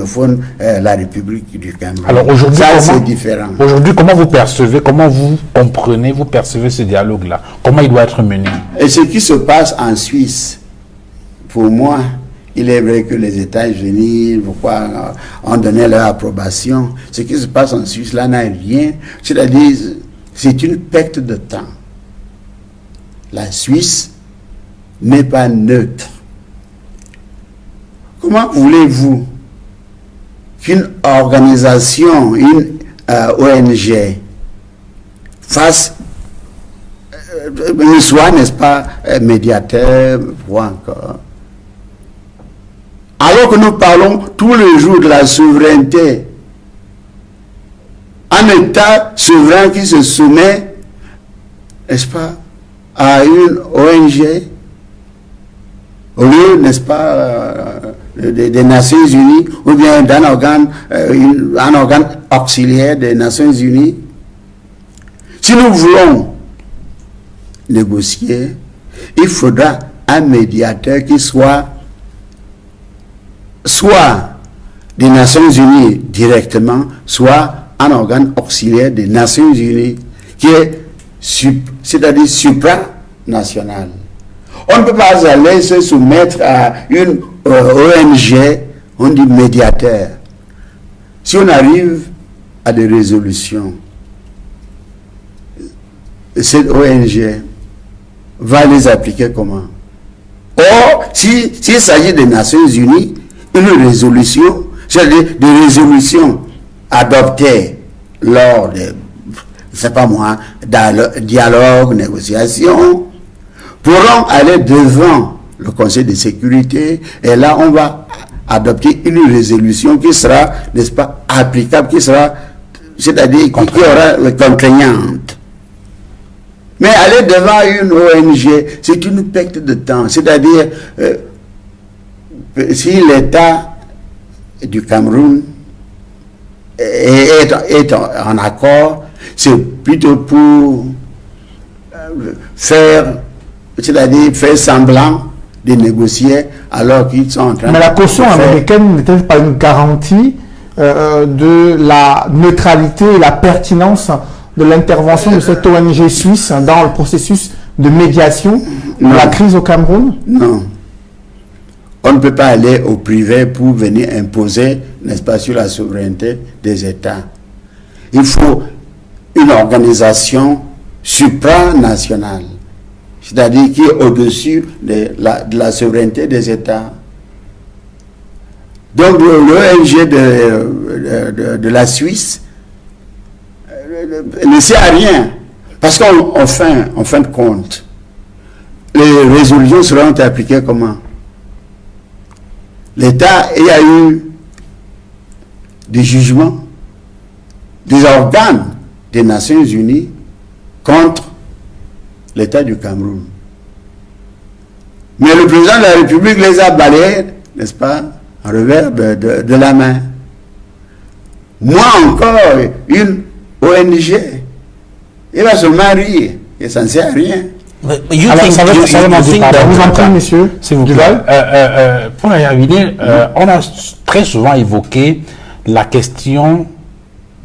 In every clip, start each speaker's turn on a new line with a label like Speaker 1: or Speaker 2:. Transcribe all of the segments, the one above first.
Speaker 1: anglophone, la République du Cameroun.
Speaker 2: Alors aujourd'hui,
Speaker 1: c'est différent.
Speaker 2: Aujourd'hui, comment vous comprenez, vous percevez ce dialogue-là? Comment il doit être mené?
Speaker 1: Et ce qui se passe en Suisse, pour moi, il est vrai que les États-Unis, pourquoi ont donné leur approbation. Ce qui se passe en Suisse, là, n'a rien. C'est-à-dire, c'est une perte de temps. La Suisse n'est pas neutre. Comment voulez-vous qu'une organisation, une ONG, soit, n'est-ce pas, médiateur, ou encore. Alors que nous parlons tous les jours de la souveraineté, un État souverain qui se soumet, n'est-ce pas, à une ONG, au lieu, n'est-ce pas, des Nations Unies, ou bien d'un organe, un organe auxiliaire des Nations Unies. Si nous voulons négocier, il faudra un médiateur qui soit des Nations Unies directement, soit un organe auxiliaire des Nations Unies qui est, c'est-à-dire supranational. On ne peut pas aller se soumettre à une ONG, on dit médiateur. Si on arrive à des résolutions, cette ONG va les appliquer comment? Or, s'il s'agit des Nations Unies, une résolution, c'est-à-dire des résolutions adoptées lors de, je sais pas moi, dialogue, négociation, pourront aller devant le Conseil de sécurité, et là on va adopter une résolution qui sera, n'est-ce pas, applicable, qui sera, c'est-à-dire qui aura contraignante. Mais aller devant une ONG, c'est une perte de temps. C'est-à-dire, si l'État du Cameroun est en accord, c'est plutôt pour faire semblant de négocier alors qu'ils sont en train de...
Speaker 3: Mais la caution américaine n'était pas une garantie de la neutralité et la pertinence de l'intervention de cette ONG suisse dans le processus de médiation de la crise au Cameroun?
Speaker 1: Non. On ne peut pas aller au privé pour venir imposer, n'est-ce pas, sur la souveraineté des États. Il faut une organisation supranationale, c'est-à-dire qui est au-dessus de la souveraineté des États. Donc l'ONG de la Suisse ne sert à rien, parce qu'en fin de compte, les résolutions seront appliquées comment? L'État, il y a eu des jugements, des organes des Nations Unies contre l'État du Cameroun. Mais le président de la République les a balayés, n'est-ce pas, en revers de la main. Moi encore, une ONG, il va se marier, et ça ne sert à rien.
Speaker 3: Monsieur,
Speaker 2: s'il vous plaît. Pour y arriver, on a très souvent évoqué la question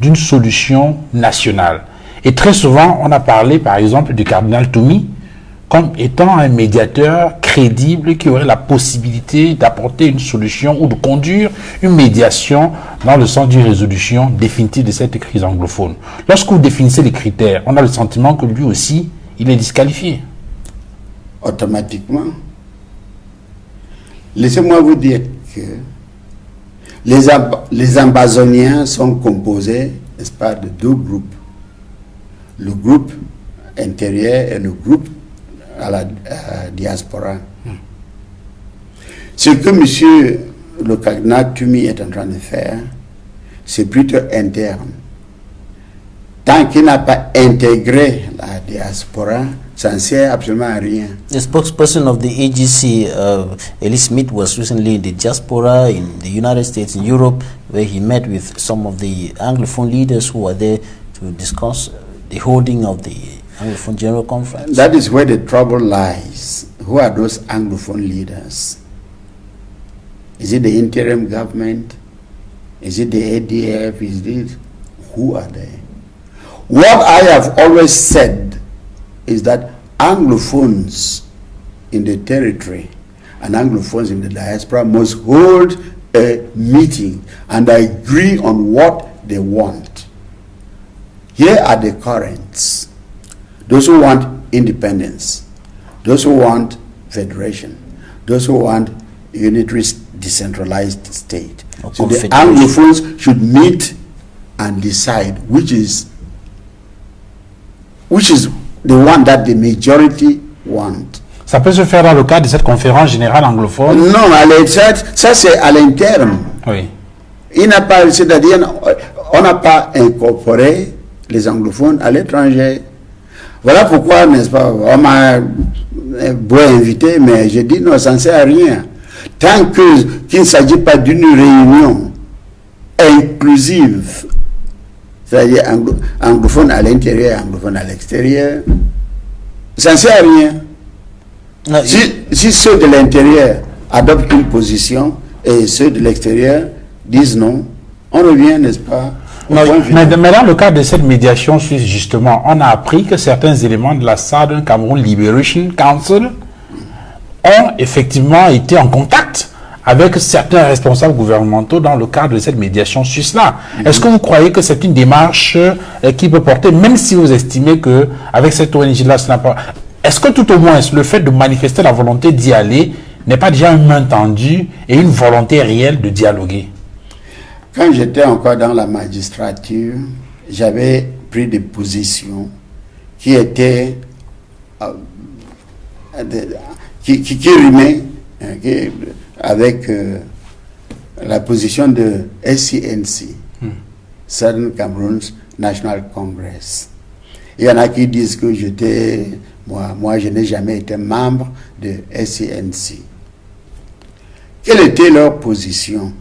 Speaker 2: d'une solution nationale. Et très souvent, on a parlé, par exemple, du cardinal Toumi comme étant un médiateur crédible qui aurait la possibilité d'apporter une solution ou de conduire une médiation dans le sens d'une résolution définitive de cette crise anglophone. Lorsque vous définissez les critères, on a le sentiment que lui aussi, il est disqualifié.
Speaker 1: Automatiquement. Laissez-moi vous dire que les Ambazoniens sont composés, n'est-ce pas, de deux groupes. Le groupe intérieur et le groupe à la diaspora. Ce que M. le cardinal Toumi est en train de faire, c'est plutôt interne. Tant qu'il n'a pas intégré la diaspora, ça ne sert absolument à rien.
Speaker 4: The spokesperson of the AGC, Ellis Smith, was recently in the diaspora in the United States and Europe, where he met with some of the Anglophone leaders who were there to discuss the holding of the Anglophone General Conference.
Speaker 1: That is where the trouble lies. Who are those Anglophone leaders? Is it the interim government? Is it the ADF? Is it? Who are they? What I have always said is that Anglophones in the territory and Anglophones in the diaspora must hold a meeting and agree on what they want. Here are the currents. Those who want independence, those who want federation, those who want unitary decentralized state. So the Anglophones should meet and decide which is the one that the majority want.
Speaker 2: Ça peut se faire dans le cadre de cette conférence générale anglophone?
Speaker 1: Non, ça c'est à l'interne.
Speaker 2: Oui.
Speaker 1: Il n'a pas, c'est-à-dire, on n'a pas incorporé les anglophones à l'étranger. Voilà pourquoi, n'est-ce pas, on m'a beau invité, mais j'ai dit non, ça ne sert à rien. Tant qu'il ne s'agit pas d'une réunion inclusive, c'est-à-dire anglophone à l'intérieur, anglophone à l'extérieur, ça ne sert à rien.
Speaker 4: No,
Speaker 1: Si ceux de l'intérieur adoptent une position et ceux de l'extérieur disent non, on revient, n'est-ce pas?
Speaker 2: Mais dans le cadre de cette médiation suisse, justement, on a appris que certains éléments de la Southern Cameroon Liberation Council ont effectivement été en contact avec certains responsables gouvernementaux dans le cadre de cette médiation suisse-là. Est-ce que vous croyez que c'est une démarche qui peut porter, même si vous estimez que avec cette ONG-là, ce n'a pas... Est-ce que tout au moins le fait de manifester la volonté d'y aller n'est pas déjà une main tendue et une volonté réelle de dialoguer?
Speaker 1: Quand j'étais encore dans la magistrature, j'avais pris des positions qui étaient qui rimaient avec la position de SCNC, Southern Cameroon National Congress. Il y en a qui disent que moi je n'ai jamais été membre de SCNC. Quelle était leur position?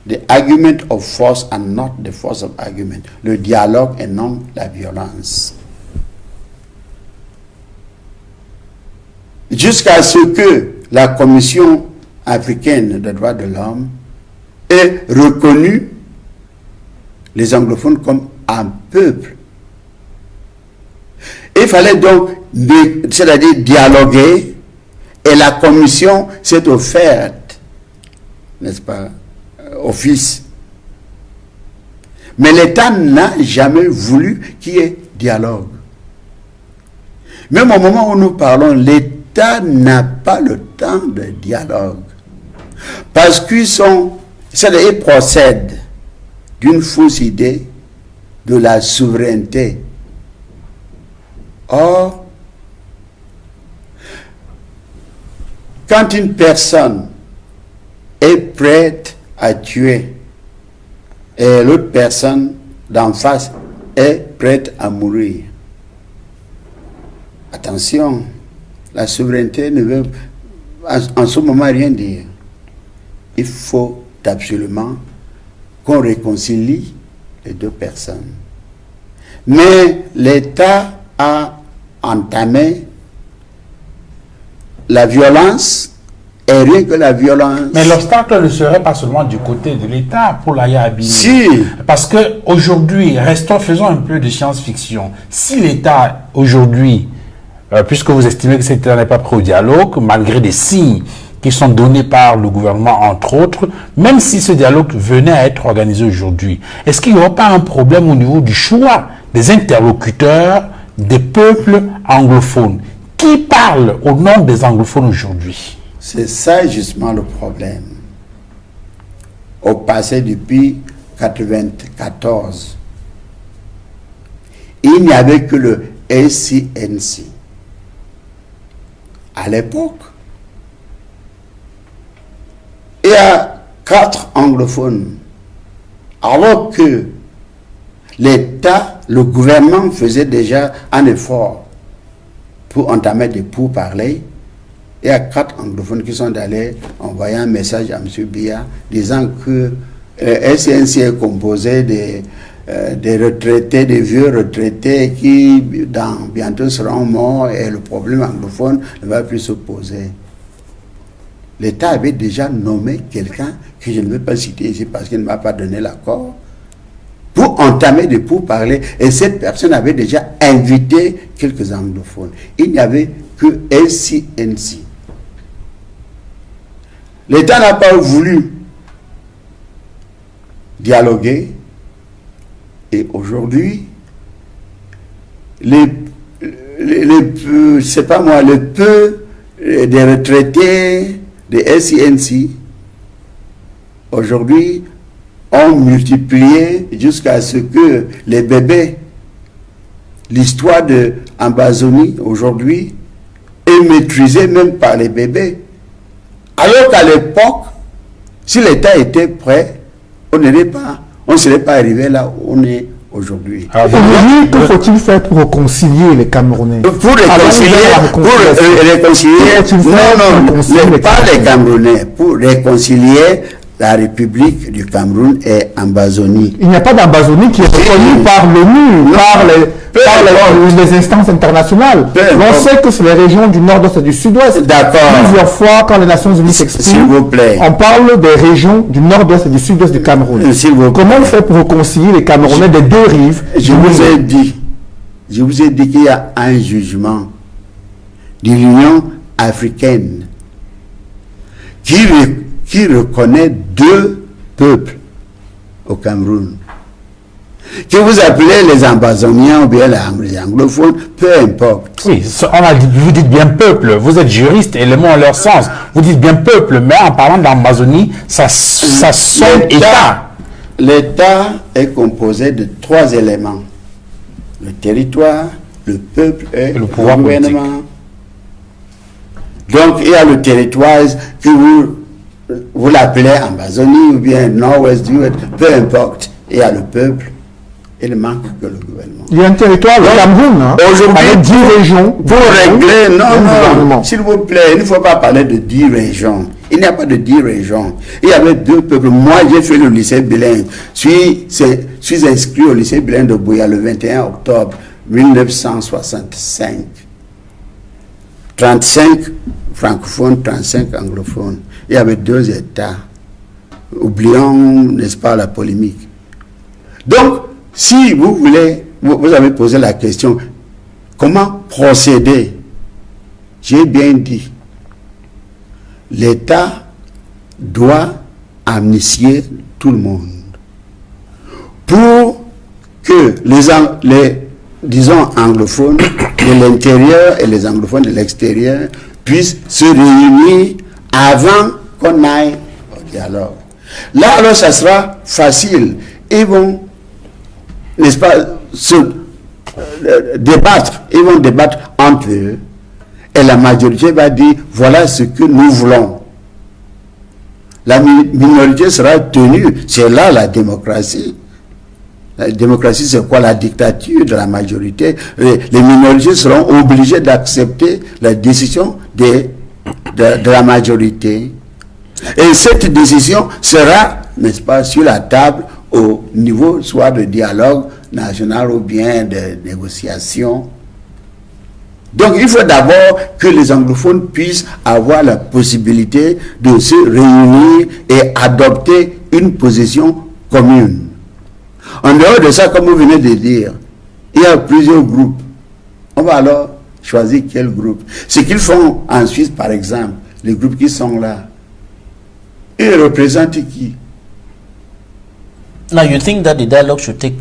Speaker 1: The argument of force and not the force of argument. Le dialogue et non la violence. Jusqu'à ce que la Commission africaine des droits de l'homme ait reconnu les anglophones comme un peuple. Il fallait donc, c'est-à-dire dialoguer, et la Commission s'est offerte, n'est-ce pas, office. Mais l'État n'a jamais voulu qu'il y ait dialogue. Même au moment où nous parlons, l'État n'a pas le temps de dialogue. Parce qu'ils procèdent d'une fausse idée de la souveraineté. Or, quand une personne est prête à tuer et l'autre personne d'en face est prête à mourir, attention, la souveraineté ne veut en ce moment rien dire. Il faut absolument qu'on réconcilie les deux personnes. Mais l'État a entamé la violence, et rien que la violence.
Speaker 2: Mais l'obstacle ne serait pas seulement du côté de l'État pour la Yabini.
Speaker 1: Si.
Speaker 2: Parce que aujourd'hui, faisons un peu de science-fiction. Si l'État aujourd'hui, puisque vous estimez que cet État n'est pas prêt au dialogue, malgré des signes qui sont donnés par le gouvernement, entre autres, même si ce dialogue venait à être organisé aujourd'hui, est-ce qu'il n'y aura pas un problème au niveau du choix des interlocuteurs des peuples anglophones? Qui parle au nom des anglophones aujourd'hui?
Speaker 1: C'est ça justement le problème. Au passé, depuis 1994, il n'y avait que le SCNC. À l'époque, il y a 4 anglophones, alors que l'État, le gouvernement faisait déjà un effort pour entamer des pourparlers. Il y a 4 anglophones qui sont allés envoyer un message à M. Biya disant que SCNC est composé des retraités, des vieux retraités qui bientôt seront morts et le problème anglophone ne va plus se poser. l'État avait déjà nommé quelqu'un que je ne veux pas citer ici parce qu'il ne m'a pas donné l'accord, pour entamer des pourparlers. Et cette personne avait déjà invité quelques anglophones. Il n'y avait que SCNC. L'État n'a pas voulu dialoguer. Et aujourd'hui, le peu des retraités de SCNC, aujourd'hui, ont multiplié jusqu'à ce que les bébés, l'histoire de Ambazonie aujourd'hui, est maîtrisée même par les bébés. Alors qu'à l'époque, si l'État était prêt, on ne serait pas arrivé là où on est aujourd'hui.
Speaker 3: Aujourd'hui, que faut-il faire pour réconcilier les Camerounais?
Speaker 1: Pour réconcilier, non, pas les Camerounais, pour réconcilier la République du Cameroun et Ambazonie.
Speaker 3: Il n'y a pas d'Ambazonie qui est reconnue par l'ONU, par les instances internationales. On sait que c'est les régions du nord-ouest et du sud-ouest.
Speaker 1: D'accord.
Speaker 3: Plusieurs fois, quand les Nations Unies s'expriment, on parle des régions du nord-ouest et du sud-ouest du Cameroun. Comment on fait pour réconcilier les Camerounais des deux rives?
Speaker 1: Je vous ai dit qu'il y a un jugement de l'Union africaine qui reconnaît deux peuples au Cameroun. Que vous appelez les Ambazoniens ou bien les anglophones, peu importe.
Speaker 2: Oui, vous dites bien peuple, vous êtes juriste et les mots ont leur sens. Vous dites bien peuple, mais en parlant d'Ambazonie, ça sonne État.
Speaker 1: L'État est composé de trois éléments. Le territoire, le peuple et le
Speaker 2: pouvoir
Speaker 1: gouvernement.
Speaker 2: politique.
Speaker 1: Donc il y a le territoire que vous l'appelez Ambazonie ou bien nord-ouest du Ouest, peu importe. Il y a le peuple, il ne manque que le gouvernement.
Speaker 3: Il y a un territoire, le Cameroun,
Speaker 1: aujourd'hui,
Speaker 3: 10 régions.
Speaker 1: Pour régler, non, s'il vous plaît, il ne faut pas parler de 10 régions. Il n'y a pas de 10 régions. Il y avait deux peuples. Moi, j'ai fait le lycée bilingue. Je suis inscrit au lycée bilingue de Bouya le 21 octobre 1965. 35 francophones, 35 anglophones. Il y avait deux États. Oublions, n'est-ce pas, la polémique. Donc, si vous voulez, vous avez posé la question, comment procéder? J'ai bien dit, l'État doit amnistier tout le monde pour que les disons anglophones de l'intérieur et les anglophones de l'extérieur puissent se réunir avant qu'on aille au dialogue. Là, alors, ça sera facile. Ils vont, n'est-ce pas, débattre. Ils vont débattre entre eux. Et la majorité va dire, voilà ce que nous voulons. La minorité sera tenue. C'est là la démocratie. La démocratie, c'est quoi? La dictature de la majorité. Les minorités seront obligées d'accepter la décision de la majorité. Et cette décision sera, n'est-ce pas, sur la table au niveau soit de dialogue national ou bien de négociation. Donc il faut d'abord que les anglophones puissent avoir la possibilité de se réunir et adopter une position commune. En dehors de ça, comme vous venez de dire, il y a plusieurs groupes. On va alors choisir quel groupe. Ce qu'ils font en Suisse, par exemple, les groupes qui sont là, ils représentent qui?
Speaker 4: Now, you think that the dialogue should take